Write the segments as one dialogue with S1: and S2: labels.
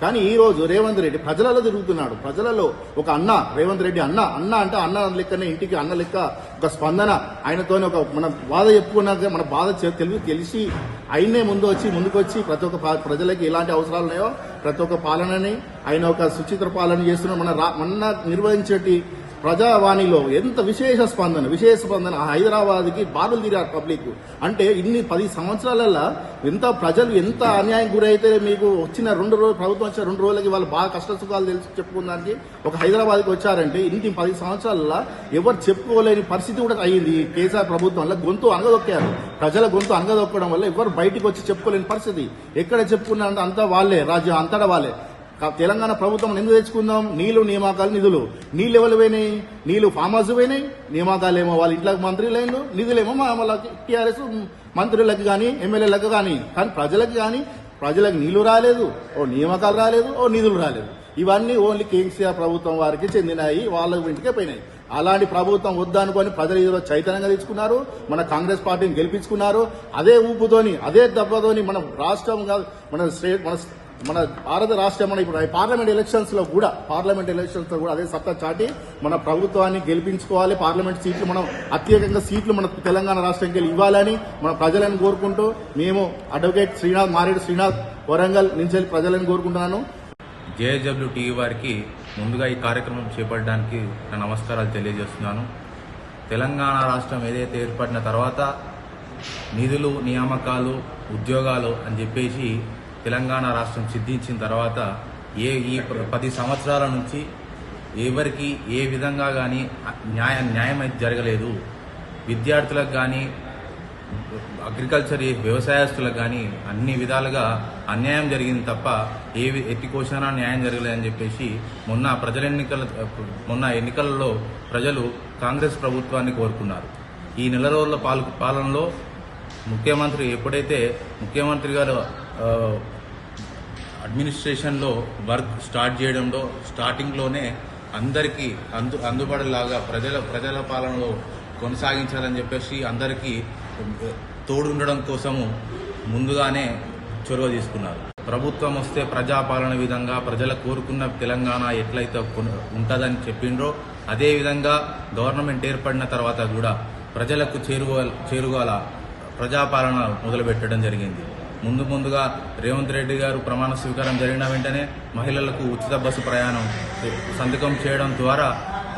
S1: కానీ ఈ రోజు రేవంత్ రెడ్డి ప్రజలలో తిరుగుతున్నాడు. ప్రజలలో ఒక అన్న, రేవంత్ రెడ్డి అన్న అంటే అన్న లెక్కనే, ఇంటికి అన్న లెక్క ఒక స్పందన. ఆయనతోనే ఒక మన బాధ చెప్పుకున్నాక మన బాధ తెలిసి ఆయనే ముందుకు వచ్చి ప్రతి ఒక్క ప్రజలకి ఎలాంటి అవసరాలు ఉన్నాయో ప్రతి ఒక్క పాలనని ఆయన ఒక సుచిత్ర పాలన చేస్తున్న మన నిర్వహించేటి ప్రజావాణిలో ఎంత విశేష స్పందన. హైదరాబాద్కి బాధలు తీరారు పబ్లిక్. అంటే ఇన్ని 10 సంవత్సరాలలో ప్రజలు ఎంత అన్యాయం గురైతే మీకు వచ్చిన 2 రోజులు ప్రభుత్వం వచ్చిన 2 రోజులకి వాళ్ళు బాగా కష్ట సుఖాలు తెలిసి చెప్పుకోవడానికి ఒక హైదరాబాద్కి వచ్చారంటే ఇన్ని 10 సంవత్సరాలలో ఎవరు చెప్పుకోలేని పరిస్థితి కూడా అయ్యింది. కేసీఆర్ ప్రభుత్వం వల్ల గొంతు అనగదొక్కారు. ప్రజల గొంతు అనగదొక్కడం వల్ల ఎవరు బయటికి వచ్చి చెప్పుకోలేని పరిస్థితి. ఎక్కడ చెప్పుకున్నారంటే అంతా వాళ్ళే, రాజ్యం అంతటా వాళ్ళే. తెలంగాణ ప్రభుత్వం ఎందుకు తెచ్చుకుందాం? నీళ్లు, నియామకాలు, నిధులు. నీళ్లు ఎవరు పోయినాయి? నీళ్లు ఫామ్ హౌస్ పోయినాయి, నియామకాలు ఏమో వాళ్ళ ఇంట్లోకి మంత్రులైన, నిధులేమో వాళ్ళ టీఆర్ఎస్ మంత్రులకు కానీ ఎమ్మెల్యేలకు కానీ ప్రజలకు నీళ్లు రాలేదు, ఓ నియామకాలు రాలేదు, ఓ నిధులు రాలేదు. ఇవన్నీ ఓన్లీ కేసీఆర్ ప్రభుత్వం వారికి చెందినాయి, వాళ్ళ ఇంటికే పోయినాయి. అలాంటి ప్రభుత్వం వద్దనుకొని ప్రజలు ఈరోజు చైతన్యంగా తెచ్చుకున్నారు. మన కాంగ్రెస్ పార్టీని గెలిపించుకున్నారు. అదే ఊపుతోని, అదే దెబ్బతోని మన రాష్ట్రం మన భారత రాష్ట్రం ఇప్పుడు పార్లమెంట్ ఎలక్షన్స్ లో కూడా అదే సత్తా చాటి మన ప్రభుత్వాన్ని గెలిపించుకోవాలి. పార్లమెంట్ సీట్లు మనం అత్యధికంగా సీట్లు మన తెలంగాణ రాష్ట్రానికి ఇవ్వాలని మన ప్రజలను కోరుకుంటూ మేము అడ్వకేట్ మారేడు శ్రీనాథ్ వరంగల్ నుంచి ప్రజలను కోరుకుంటున్నాను.
S2: జేఎస్డబ్ల్యూ టీవీ వారికి ముందుగా ఈ కార్యక్రమం చేపట్టడానికి నా నమస్కారాలు తెలియజేస్తున్నాను. తెలంగాణ రాష్ట్రం ఏదైతే ఏర్పడిన తర్వాత నిధులు, నియామకాలు, ఉద్యోగాలు అని చెప్పేసి తెలంగాణ రాష్ట్రం సిద్ధించిన తర్వాత ఈ 10 సంవత్సరాల నుంచి ఎవరికి ఏ విధంగా కానీ న్యాయం అయితే జరగలేదు. విద్యార్థులకు కానీ, అగ్రికల్చర్ వ్యవసాయస్తులకు కానీ అన్ని విధాలుగా అన్యాయం జరిగింది తప్ప ఎట్టి కోశానా న్యాయం జరగలేదని చెప్పేసి మొన్న ఎన్నికలలో ప్రజలు కాంగ్రెస్ ప్రభుత్వాన్ని కోరుకున్నారు. ఈ నెల రోజుల పాలనలో ముఖ్యమంత్రి గారు అడ్మినిస్ట్రేషన్లో వర్క్ స్టార్ట్ చేయడంలో స్టార్టింగ్లోనే అందరికీ అందుబాటులాగా ప్రజల పాలనలో కొనసాగించాలని చెప్పేసి అందరికీ తోడుండడం కోసము ముందుగానే చొరవ తీసుకున్నారు. ప్రభుత్వం వస్తే ప్రజాపాలన విధంగా ప్రజలు కోరుకున్న తెలంగాణ ఎట్లయితే ఉంటుందని చెప్పిండ్రో అదేవిధంగా గవర్నమెంట్ ఏర్పడిన తర్వాత కూడా ప్రజలకు చేరువల ప్రజాపాలన మొదలుపెట్టడం జరిగింది. ముందుగా రేవంత్ రెడ్డి గారు ప్రమాణ స్వీకారం జరిగిన వెంటనే మహిళలకు ఉచిత బస్సు ప్రయాణం సంతకం చేయడం ద్వారా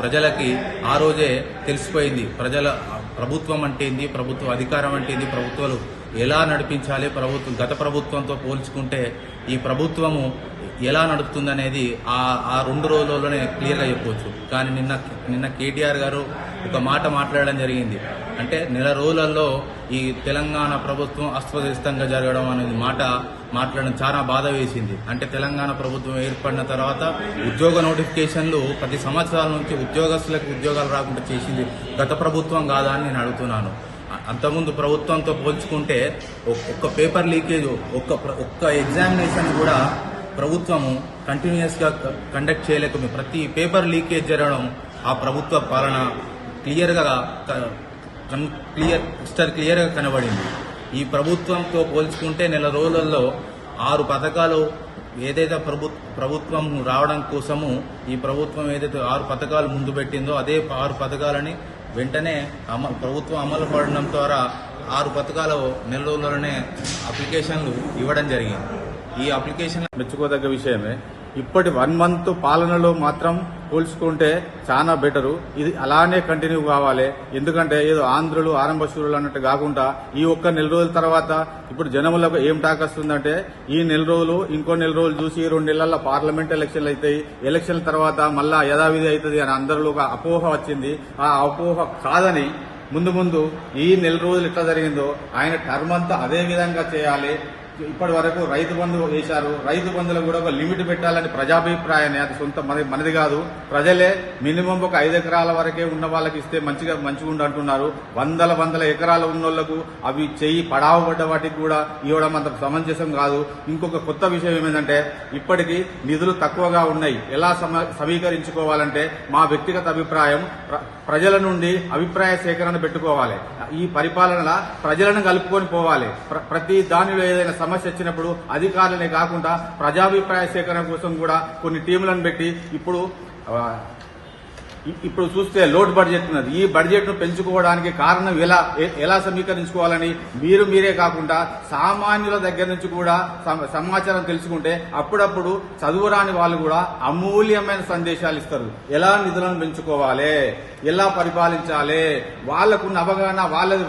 S2: ప్రజలకి ఆ రోజే తెలిసిపోయింది ప్రభుత్వం అంటే ఏంది, ప్రభుత్వ అధికారం అంటే ఏంది, ప్రభుత్వాలు ఎలా నడిపించాలి, గత ప్రభుత్వంతో పోల్చుకుంటే ఈ ప్రభుత్వము ఎలా నడుపుతుందనేది ఆ 2 రోజుల్లోనే క్లియర్గా చెప్పవచ్చు. కానీ నిన్న కేటీఆర్ గారు ఒక మాట మాట్లాడడం జరిగింది. అంటే నెల రోజులలో ఈ తెలంగాణ ప్రభుత్వం అస్తవ్యస్తంగా జరగడం అనేది మాట్లాడడం చాలా బాధ వేసింది. అంటే తెలంగాణ ప్రభుత్వం ఏర్పడిన తర్వాత ఉద్యోగ నోటిఫికేషన్లు 10 సంవత్సరాల నుంచి ఉద్యోగస్తులకు ఉద్యోగాలు రాకుండా చేసింది గత ప్రభుత్వం కాదా అని నేను అడుగుతున్నాను. అంతకుముందు ప్రభుత్వంతో పోల్చుకుంటే ఒక్క పేపర్ లీకేజ్, ఒక్క ఎగ్జామినేషన్ కూడా ప్రభుత్వము కంటిన్యూస్ గా కండక్ట్ చేయలేకపోయింది. ప్రతి పేపర్ లీకేజ్ జరగడం ఆ ప్రభుత్వ పాలన క్లియర్గా కనబడింది. ఈ ప్రభుత్వంతో పోల్చుకుంటే నెల రోజులలో 6 పథకాలు ఏదైతే ప్రభుత్వం రావడం కోసము ఈ ప్రభుత్వం ఏదైతే 6 పథకాలు ముందు పెట్టిందో అదే 6 పథకాలని వెంటనే ప్రభుత్వం అమలు పడడం ద్వారా 6 పథకాలు నెల రోజుల్లోనే అప్లికేషన్లు ఇవ్వడం జరిగింది. ఈ అప్లికేషన్
S3: మెచ్చుకోదగ్గ విషయమే. ఇప్పటి 1 మంత్ పాలనలో మాత్రం పోల్చుకుంటే చాలా బెటరు. ఇది అలానే కంటిన్యూ కావాలి. ఎందుకంటే ఏదో ఆంధ్రులు ఆరంభశూరులు అన్నట్టు కాకుండా ఈ ఒక్క నెల రోజుల తర్వాత ఇప్పుడు జనములకు ఏం టాక్ వస్తుందంటే ఈ నెల రోజులు ఇంకో నెల రోజులు చూసి 2 నెలల పార్లమెంట్ ఎలక్షన్లు అవుతాయి. ఎలక్షన్ల తర్వాత మళ్ళా యథావిధి అవుతుంది అని అందరిలో ఒక అపోహ వచ్చింది. ఆ అపోహ కాదని ముందు ఈ నెల రోజులు ఎట్లా జరిగిందో ఆయన టర్మ్ అంతా అదే విధంగా చేయాలి. ఇప్పటి వరకు రైతు బంధు వేశారు. రైతు బంధులో కూడా ఒక లిమిట్ పెట్టాలని ప్రజాభిప్రాయాన్ని, అది సొంత మనది కాదు, ప్రజలే మినిమం ఒక 5 ఎకరాల వరకే ఉన్న వాళ్ళకి ఇస్తే మంచిగా అంటున్నారు. వందల ఎకరాలు ఉన్న వాళ్లకు అవి చెయ్యి పడావబడ్డ వాటికి కూడా ఇవ్వడం అంత సమంజసం కాదు. ఇంకొక కొత్త విషయం ఏమిటంటే ఇప్పటికీ నిధులు తక్కువగా ఉన్నాయి. ఎలా సమీకరించుకోవాలంటే మా వ్యక్తిగత అభిప్రాయం, ప్రజల నుండి అభిప్రాయ సేకరణ పెట్టుకోవాలి. ఈ పరిపాలన ప్రజలను కలుపుకొని పోవాలి. ప్రతి దానిలో ఏదైనా సమస్య వచ్చినప్పుడు అధికారులనే కాకుండా ప్రజాభిప్రాయ సేకరణ కోసం కూడా కొన్ని టీంలను పెట్టి ఇప్పుడు చూస్తే లోడ్ బడ్జెట్ ఉన్నది. ఈ బడ్జెట్ ను పెంచుకోవడానికి కారణం ఎలా సమీకరించుకోవాలని మీరే కాకుండా సామాన్యుల దగ్గర నుంచి కూడా సమాచారం తెలుసుకుంటే అప్పుడప్పుడు చదువురాని వాళ్ళు కూడా అమూల్యమైన సందేశాలు ఇస్తారు. ఎలా నిధులను పెంచుకోవాలి, ఎలా పరిపాలించాలి, వాళ్లకున్న అవగాహన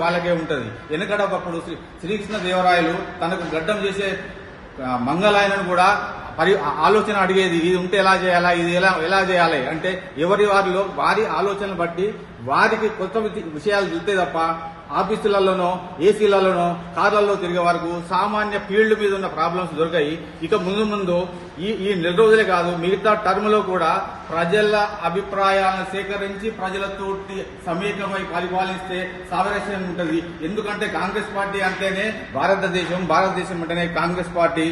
S3: వాళ్ళకే ఉంటది. ఎందుకంటే ఒకప్పుడు శ్రీకృష్ణదేవరాయలు తనకు గడ్డం చేసే మంగళాయనను కూడా ఆలోచన అడిగేది, ఇది ఉంటే ఎలా చేయాలా, ఇది ఎలా చేయాలి అంటే వారి ఆలోచనలు బట్టి వారికి కొత్త విషయాలు తెలితే తప్ప ఆఫీసులలోనో ఏసీలలోనో కార్లలో తిరిగే వరకు సామాన్య ఫీల్డ్ మీద ఉన్న ప్రాబ్లమ్స్ దొరికాయి. ఇక ముందు ఈ నెల రోజులే కాదు, మిగతా టర్మ్ లో కూడా ప్రజల అభిప్రాయాలను సేకరించి ప్రజలతో సమేకమై పరిపాలిస్తే సామరస్యం ఉంటుంది. ఎందుకంటే కాంగ్రెస్ పార్టీ అంటేనే భారతదేశం అంటేనే కాంగ్రెస్ పార్టీ.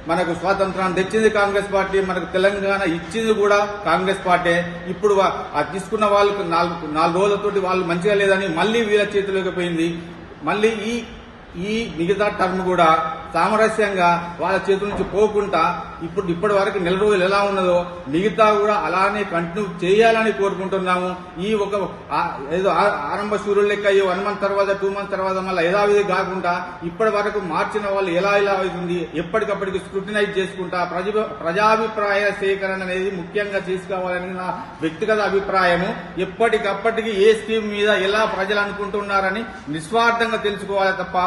S3: మనకు స్వాతంత్రాన్ని తెచ్చింది కాంగ్రెస్ పార్టీ, మనకు తెలంగాణ ఇచ్చింది కూడా కాంగ్రెస్ పార్టీ. ఇప్పుడు తీసుకున్న వాళ్ళకు నాలుగు రోజులతోటి వాళ్ళు మంచిగా లేదని మళ్లీ వీళ్ళ చేతిలోకి పోయింది. మళ్లీ ఈ మిగతా టర్మ్ కూడా సామరస్యంగా వాళ్ళ చేతుల నుంచి పోకుండా ఇప్పటి వరకు నెల రోజులు ఎలా ఉన్నదో మిగతా కూడా అలానే కంటిన్యూ చేయాలని కోరుకుంటున్నాము. ఈ ఏదో ఆరంభ సూర్యుల లెక్క 1 month తర్వాత 2 months తర్వాత మళ్ళీ యథావిధి కాకుండా ఇప్పటి వరకు మార్చిన వాళ్ళు ఎలా అవుతుంది ఎప్పటికప్పటికి స్క్రూటినైజ్ చేసుకుంటా ప్రజాభిప్రాయ సేకరణ అనేది ముఖ్యంగా చేసుకోవాలని నా వ్యక్తిగత అభిప్రాయము. ఎప్పటికప్పటికి ఏ స్కీమ్ మీద ఎలా ప్రజలు అనుకుంటున్నారని నిస్వార్థంగా తెలుసుకోవాలి తప్ప